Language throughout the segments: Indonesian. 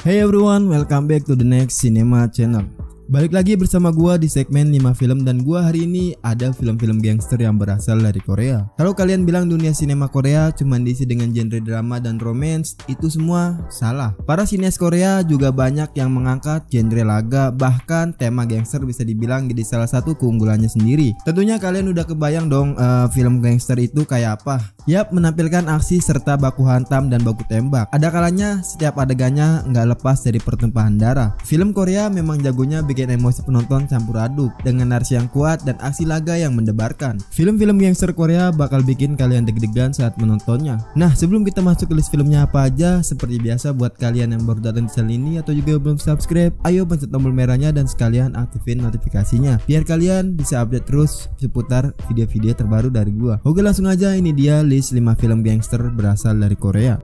Hey everyone, welcome back to the next Cinema Channel. Balik lagi bersama gua di segmen 5 film, dan gua hari ini ada film-film gangster yang berasal dari Korea. Kalau kalian bilang dunia sinema Korea cuma diisi dengan genre drama dan romance, itu semua salah. Para sinias Korea juga banyak yang mengangkat genre laga, bahkan tema gangster bisa dibilang jadi salah satu keunggulannya sendiri. Tentunya kalian udah kebayang dong film gangster itu kayak apa. Yap, menampilkan aksi serta baku hantam dan baku tembak. Ada kalanya setiap adegannya nggak lepas dari pertumpahan darah. Film Korea memang jagonya bikin emosi penonton campur aduk dengan narasi yang kuat dan aksi laga yang mendebarkan. Film-film gangster Korea bakal bikin kalian deg-degan saat menontonnya. Nah, sebelum kita masuk ke list filmnya apa aja, seperti biasa buat kalian yang baru datang di channel ini atau juga belum subscribe, ayo pencet tombol merahnya dan sekalian aktifin notifikasinya biar kalian bisa update terus seputar video-video terbaru dari gua. Oke, langsung aja, ini dia list 5 film gangster berasal dari Korea.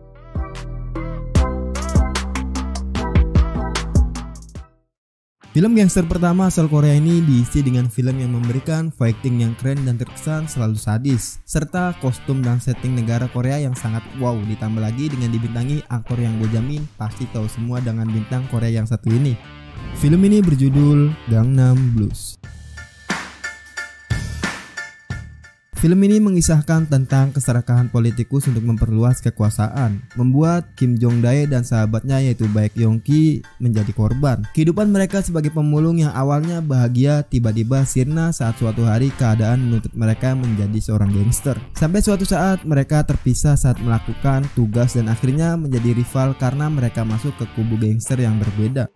Film gangster pertama asal Korea ini diisi dengan film yang memberikan fighting yang keren dan terkesan selalu sadis, serta kostum dan setting negara Korea yang sangat wow, ditambah lagi dengan dibintangi aktor yang gue jamin pasti tahu semua dengan bintang Korea yang satu ini. Film ini berjudul Gangnam Blues. Film ini mengisahkan tentang keserakahan politikus untuk memperluas kekuasaan, membuat Kim Jong Dae dan sahabatnya yaitu Baek Yong Ki menjadi korban. Kehidupan mereka sebagai pemulung yang awalnya bahagia tiba-tiba sirna saat suatu hari keadaan menuntut mereka menjadi seorang gangster. Sampai suatu saat mereka terpisah saat melakukan tugas dan akhirnya menjadi rival karena mereka masuk ke kubu gangster yang berbeda.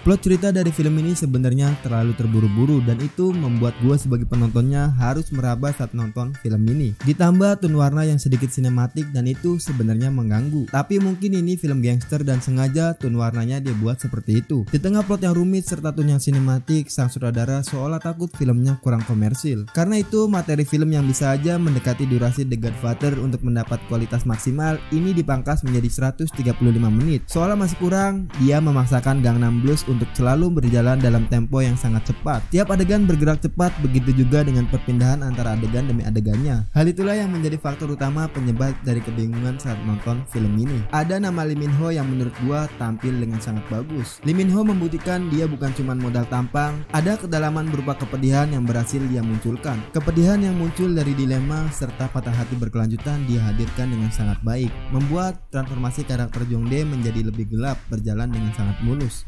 Plot cerita dari film ini sebenarnya terlalu terburu-buru dan itu membuat gue sebagai penontonnya harus meraba saat nonton film ini. Ditambah tone warna yang sedikit sinematik dan itu sebenarnya mengganggu. Tapi mungkin ini film gangster dan sengaja tone warnanya dia buat seperti itu. Di tengah plot yang rumit serta tone yang sinematik, sang sutradara seolah takut filmnya kurang komersil. Karena itu materi film yang bisa aja mendekati durasi The Godfather untuk mendapat kualitas maksimal ini dipangkas menjadi 135 menit. Seolah masih kurang, dia memaksakan Gangnam Blues untuk selalu berjalan dalam tempo yang sangat cepat. Tiap adegan bergerak cepat, begitu juga dengan perpindahan antara adegan demi adegannya. Hal itulah yang menjadi faktor utama penyebab dari kebingungan saat nonton film ini. Ada nama Lee Min Ho yang menurut gua tampil dengan sangat bagus. Lee Min Ho membuktikan dia bukan cuma modal tampang, ada kedalaman berupa kepedihan yang berhasil dia munculkan. Kepedihan yang muncul dari dilema serta patah hati berkelanjutan dia hadirkan dengan sangat baik, membuat transformasi karakter Jong Dae menjadi lebih gelap berjalan dengan sangat mulus.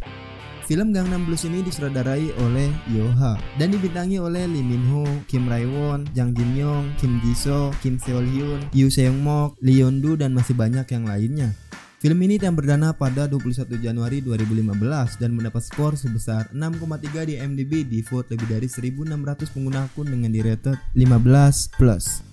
Film Gangnam Blues ini disutradarai oleh Yoha dan dibintangi oleh Lee Min Ho, Kim Rae Won, Jang Jin Young, Kim Ji Soo, Kim Seol Hyun, Yoo Seung Mok, Lee Yeon Do dan masih banyak yang lainnya. Film ini yang perdana pada 21 Januari 2015 dan mendapat skor sebesar 6,3 di IMDb, di vote lebih dari 1.600 pengguna akun dengan di rated 15+.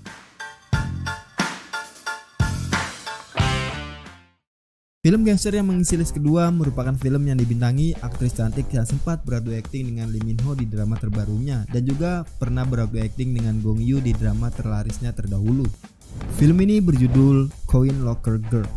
Film gangster yang mengisi list kedua merupakan film yang dibintangi aktris cantik yang sempat beradu akting dengan Lee Min Ho di drama terbarunya dan juga pernah beradu akting dengan Gong Yoo di drama terlarisnya terdahulu. Film ini berjudul Coin Locker Girl.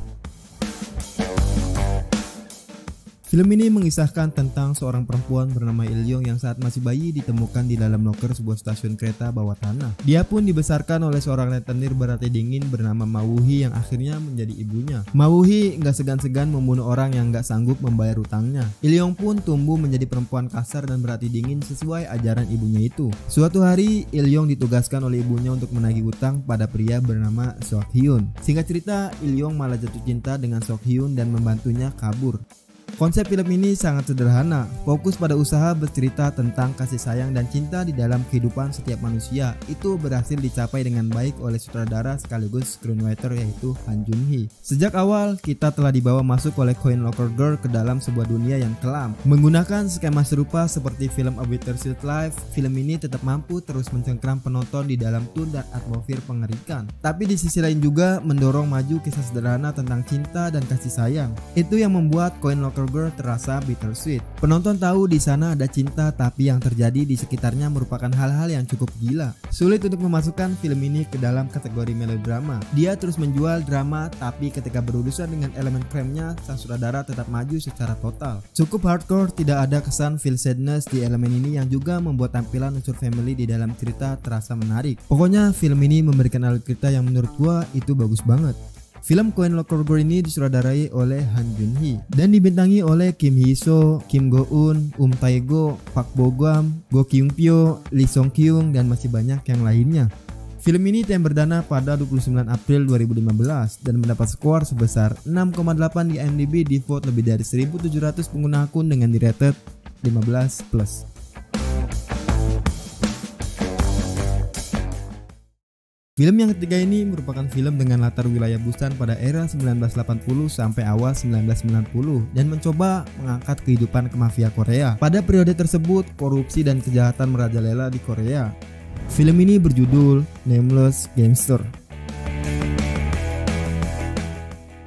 Film ini mengisahkan tentang seorang perempuan bernama Il Yong yang saat masih bayi ditemukan di dalam loker sebuah stasiun kereta bawah tanah. Dia pun dibesarkan oleh seorang rentenir berhati dingin bernama Ma Woo-hee yang akhirnya menjadi ibunya. Ma Woo-hee nggak segan-segan membunuh orang yang nggak sanggup membayar utangnya. Il Yong pun tumbuh menjadi perempuan kasar dan berhati dingin sesuai ajaran ibunya itu. Suatu hari Il Yong ditugaskan oleh ibunya untuk menagih utang pada pria bernama Sok Hyun. Singkat cerita, Il Yong malah jatuh cinta dengan Sok Hyun dan membantunya kabur. Konsep film ini sangat sederhana, fokus pada usaha bercerita tentang kasih sayang dan cinta di dalam kehidupan setiap manusia. Itu berhasil dicapai dengan baik oleh sutradara sekaligus screenwriter yaitu Han Joon Hee. Sejak awal kita telah dibawa masuk oleh Coin Locker Girl ke dalam sebuah dunia yang kelam. Menggunakan skema serupa seperti film A Bittersweet Life, film ini tetap mampu terus mencengkram penonton di dalam tone dan atmosfer pengerikan. Tapi di sisi lain juga mendorong maju kisah sederhana tentang cinta dan kasih sayang. Itu yang membuat Coin Locker Locker Girl terasa bittersweet. Penonton tahu di sana ada cinta, tapi yang terjadi di sekitarnya merupakan hal-hal yang cukup gila. Sulit untuk memasukkan film ini ke dalam kategori melodrama. Dia terus menjual drama, tapi ketika berurusan dengan elemen kremnya, sang sutradara tetap maju secara total. Cukup hardcore, tidak ada kesan feel sadness di elemen ini yang juga membuat tampilan unsur family di dalam cerita terasa menarik. Pokoknya film ini memberikan alur cerita yang menurut gua itu bagus banget. Film Queen Locker Girl ini disutradarai oleh Han Jun Hee dan dibintangi oleh Kim Hee Soo, Kim Go Eun, Tae Go, Park Bo Gum, Go Kyung Pyo, Lee Song Kyung, dan masih banyak yang lainnya. Film ini tayang perdana pada 29 April 2015 dan mendapat skor sebesar 6,8 di IMDb di vote lebih dari 1.700 pengguna akun dengan di rated 15+. Film yang ketiga ini merupakan film dengan latar wilayah Busan pada era 1980 sampai awal 1990 dan mencoba mengangkat kehidupan kemafia Korea. Pada periode tersebut, korupsi dan kejahatan merajalela di Korea. Film ini berjudul Nameless Gangster.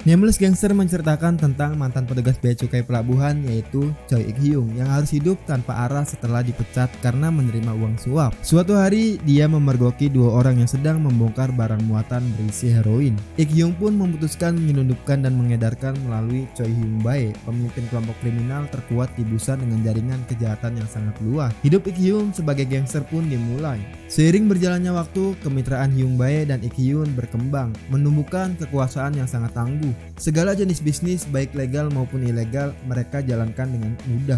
Nameless Gangster menceritakan tentang mantan petugas bea cukai pelabuhan yaitu Choi Ik Hyung yang harus hidup tanpa arah setelah dipecat karena menerima uang suap. Suatu hari dia memergoki dua orang yang sedang membongkar barang muatan berisi heroin. Ik Hyung pun memutuskan menyelundupkan dan mengedarkan melalui Choi Hyung Bae, pemimpin kelompok kriminal terkuat di Busan dengan jaringan kejahatan yang sangat luas. Hidup Ik Hyung sebagai gangster pun dimulai. Seiring berjalannya waktu, kemitraan Hyung Bae dan Ik Hyun berkembang, menumbuhkan kekuasaan yang sangat tangguh. Segala jenis bisnis baik legal maupun ilegal mereka jalankan dengan mudah.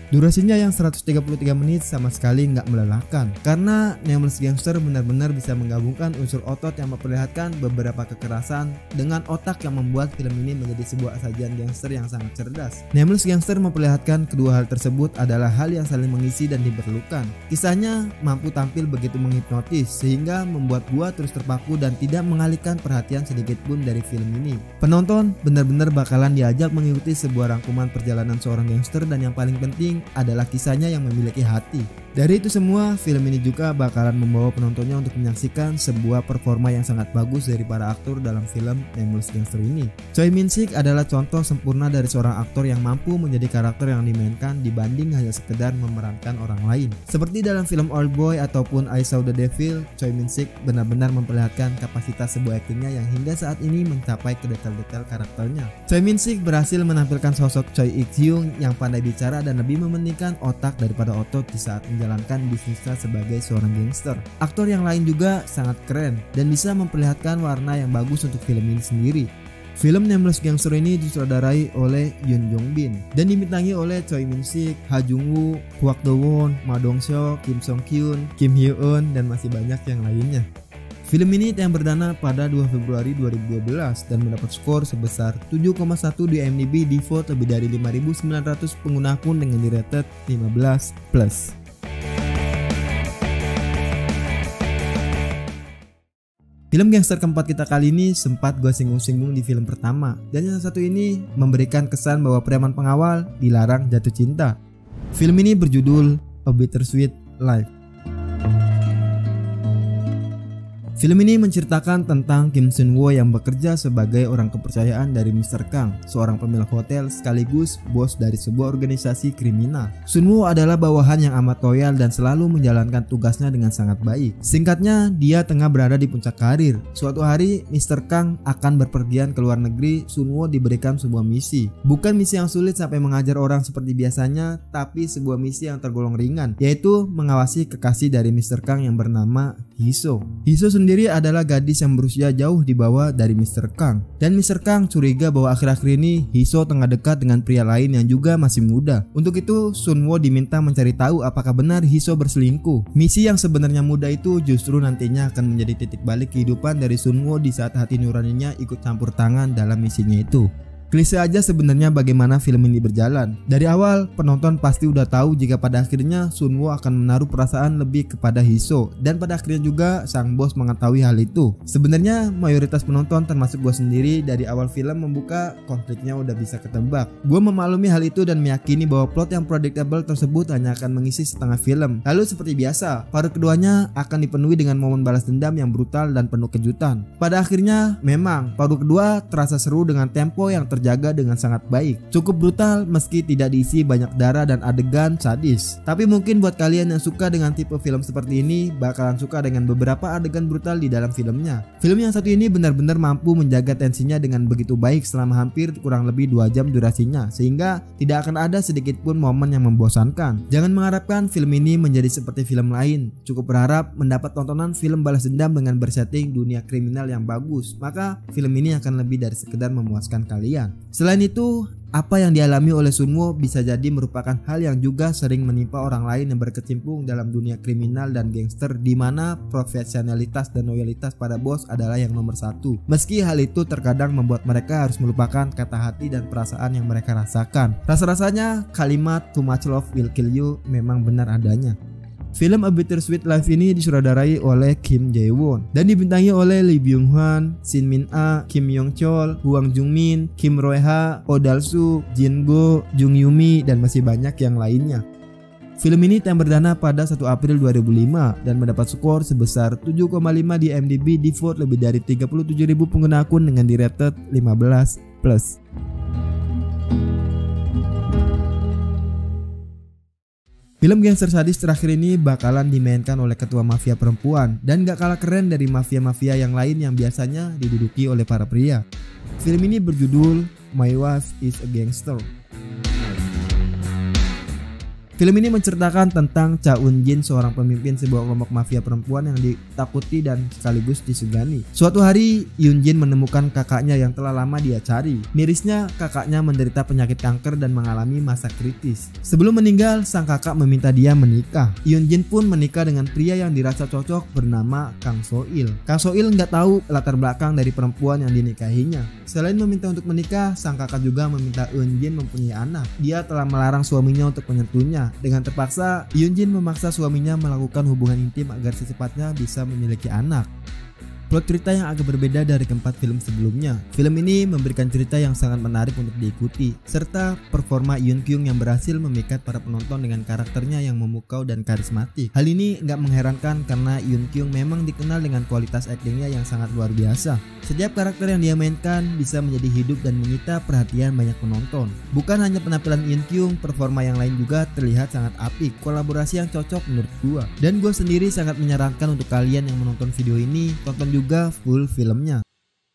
Durasinya yang 133 menit sama sekali nggak melelahkan karena Nameless Gangster benar-benar bisa menggabungkan unsur otot yang memperlihatkan beberapa kekerasan dengan otak yang membuat film ini menjadi sebuah sajian gangster yang sangat cerdas. Nameless Gangster memperlihatkan kedua hal tersebut adalah hal yang saling mengisi dan diperlukan. Kisahnya mampu tampil begitu menghipnotis sehingga membuat gua terus terpaku dan tidak mengalihkan perhatian sedikit pun dari film ini. Penonton benar-benar bakalan diajak mengikuti sebuah rangkuman perjalanan seorang gangster dan yang paling penting adalah kisahnya yang memiliki hati. Dari itu semua, film ini juga bakalan membawa penontonnya untuk menyaksikan sebuah performa yang sangat bagus dari para aktor dalam film Nameless Gangster ini. Choi Min Sik adalah contoh sempurna dari seorang aktor yang mampu menjadi karakter yang dimainkan dibanding hanya sekedar memerankan orang lain. Seperti dalam film Old Boy ataupun I Saw the Devil, Choi Min Sik benar-benar memperlihatkan kapasitas sebuah aktingnya yang hingga saat ini mencapai ke detail-detail karakternya. Choi Min Sik berhasil menampilkan sosok Choi Ik Hyung yang pandai bicara dan lebih mementingkan otak daripada otot di saat menjalankan bisnisnya sebagai seorang gangster. Aktor yang lain juga sangat keren dan bisa memperlihatkan warna yang bagus untuk film ini sendiri. Film Nameless Gangster ini disutradarai oleh Yoon Jong Bin dan dibintangi oleh Choi Min Sik, Ha Jung Woo, Kwak Do Won, Ma Dong Seok, Kim Song Kyun, Kim Hyo Eun, dan masih banyak yang lainnya. Film ini yang perdana pada 2 Februari 2012 dan mendapat skor sebesar 7,1 di IMDb di vote lebih dari 5.900 pengguna akun dengan di rated 15+. Film gangster keempat kita kali ini sempat gue singgung-singgung di film pertama, dan yang satu ini memberikan kesan bahwa preman pengawal dilarang jatuh cinta. Film ini berjudul A Bittersweet Life. Film ini menceritakan tentang Kim Sun Woo yang bekerja sebagai orang kepercayaan dari Mr. Kang, seorang pemilik hotel sekaligus bos dari sebuah organisasi kriminal. Sun Woo adalah bawahan yang amat loyal dan selalu menjalankan tugasnya dengan sangat baik. Singkatnya, dia tengah berada di puncak karir. Suatu hari, Mr. Kang akan berpergian ke luar negeri. Sun Woo diberikan sebuah misi. Bukan misi yang sulit sampai mengajar orang seperti biasanya, tapi sebuah misi yang tergolong ringan, yaitu mengawasi kekasih dari Mr. Kang yang bernama Hee Soo. Hee Soo sendiri adalah gadis yang berusia jauh di bawah dari Mr. Kang. Dan Mr. Kang curiga bahwa akhir-akhir ini Hee Soo tengah dekat dengan pria lain yang juga masih muda. Untuk itu Sun Woo diminta mencari tahu apakah benar Hee Soo berselingkuh. Misi yang sebenarnya mudah itu justru nantinya akan menjadi titik balik kehidupan dari Sun Woo di saat hati nuraninya ikut campur tangan dalam misinya itu. Klise aja sebenarnya bagaimana film ini berjalan. Dari awal penonton pasti udah tahu jika pada akhirnya Sun Woo akan menaruh perasaan lebih kepada Hee Soo, dan pada akhirnya juga sang bos mengetahui hal itu. Sebenarnya mayoritas penonton termasuk gue sendiri dari awal film membuka konfliknya udah bisa ketebak. Gue memaklumi hal itu dan meyakini bahwa plot yang predictable tersebut hanya akan mengisi setengah film. Lalu seperti biasa, paruh keduanya akan dipenuhi dengan momen balas dendam yang brutal dan penuh kejutan. Pada akhirnya memang paruh kedua terasa seru dengan tempo yang terjaga dengan sangat baik. Cukup brutal meski tidak diisi banyak darah dan adegan sadis. Tapi mungkin buat kalian yang suka dengan tipe film seperti ini bakalan suka dengan beberapa adegan brutal di dalam filmnya. Film yang satu ini benar-benar mampu menjaga tensinya dengan begitu baik selama hampir kurang lebih 2 jam durasinya, sehingga tidak akan ada sedikit pun momen yang membosankan. Jangan mengharapkan film ini menjadi seperti film lain. Cukup berharap mendapat tontonan film balas dendam dengan bersetting dunia kriminal yang bagus, maka film ini akan lebih dari sekedar memuaskan kalian. Selain itu, apa yang dialami oleh Sunwoo bisa jadi merupakan hal yang juga sering menimpa orang lain yang berkecimpung dalam dunia kriminal dan gangster, di mana profesionalitas dan loyalitas pada bos adalah yang nomor satu. Meski hal itu terkadang membuat mereka harus melupakan kata hati dan perasaan yang mereka rasakan. Rasa-rasanya kalimat "too much love will kill you" memang benar adanya. Film A Bittersweet Life ini disutradarai oleh Kim Jae-won dan dibintangi oleh Lee Byung-hun, Shin Min-a, Kim Yong-chol, Hwang Jung-min, Kim Roe-ha, Oh Dal-soo, Jin-go, Jung Yoo-mi, dan masih banyak yang lainnya. Film ini tayang perdana pada 1 April 2005 dan mendapat skor sebesar 7,5 di IMDb, di vote lebih dari 37.000 pengguna akun dengan di rated 15+. Film gangster sadis terakhir ini bakalan dimainkan oleh ketua mafia perempuan dan gak kalah keren dari mafia-mafia yang lain yang biasanya diduduki oleh para pria. Film ini berjudul My Wife is a Gangster. Film ini menceritakan tentang Cha Eun-jin, seorang pemimpin sebuah kelompok mafia perempuan yang ditakuti dan sekaligus disegani. Suatu hari, Eun-jin menemukan kakaknya yang telah lama dia cari. Mirisnya, kakaknya menderita penyakit kanker dan mengalami masa kritis. Sebelum meninggal, sang kakak meminta dia menikah. Eun-jin pun menikah dengan pria yang dirasa cocok bernama Kang So-il. Kang So-il nggak tahu latar belakang dari perempuan yang dinikahinya. Selain meminta untuk menikah, sang kakak juga meminta Eun-jin mempunyai anak. Dia telah melarang suaminya untuk menyentuhnya. Dengan terpaksa, Eun-jin memaksa suaminya melakukan hubungan intim agar secepatnya bisa memiliki anak. Plot cerita yang agak berbeda dari keempat film sebelumnya. Film ini memberikan cerita yang sangat menarik untuk diikuti, serta performa Yoon Kyung yang berhasil memikat para penonton dengan karakternya yang memukau dan karismatik. Hal ini nggak mengherankan karena Yoon Kyung memang dikenal dengan kualitas aktingnya yang sangat luar biasa. Setiap karakter yang dia mainkan bisa menjadi hidup dan menyita perhatian banyak penonton. Bukan hanya penampilan Yoon Kyung, performa yang lain juga terlihat sangat apik, kolaborasi yang cocok menurut gua. Dan gua sendiri sangat menyarankan untuk kalian yang menonton video ini, tonton juga full filmnya.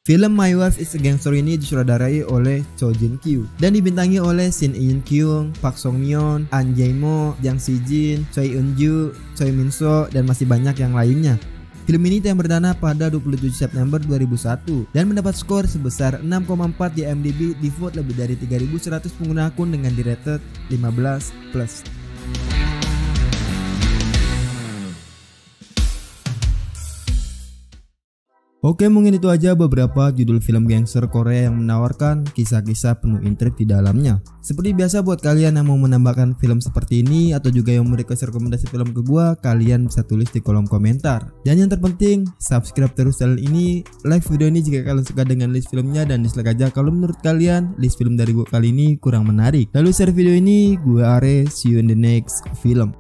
Film My Wife is a Gangster ini disutradarai oleh Cho Jin-kyu dan dibintangi oleh Shin Eun-kyung, Park Song-myeon, An Jae-mo, Jang Si-jin, Choi Eun-ju, Choi Min-so, dan masih banyak yang lainnya. Film ini tayang perdana pada 27 September 2001 dan mendapat skor sebesar 6,4 di IMDb, di vote lebih dari 3.100 pengguna akun dengan di rated 15+. Oke, mungkin itu aja beberapa judul film gangster Korea yang menawarkan kisah-kisah penuh intrik di dalamnya. Seperti biasa, buat kalian yang mau menambahkan film seperti ini atau juga yang mau request rekomendasi film ke gua, kalian bisa tulis di kolom komentar. Dan yang terpenting, subscribe terus channel ini, like video ini jika kalian suka dengan list filmnya, dan dislike aja kalau menurut kalian list film dari gua kali ini kurang menarik. Lalu share video ini, gua Are, see you in the next film.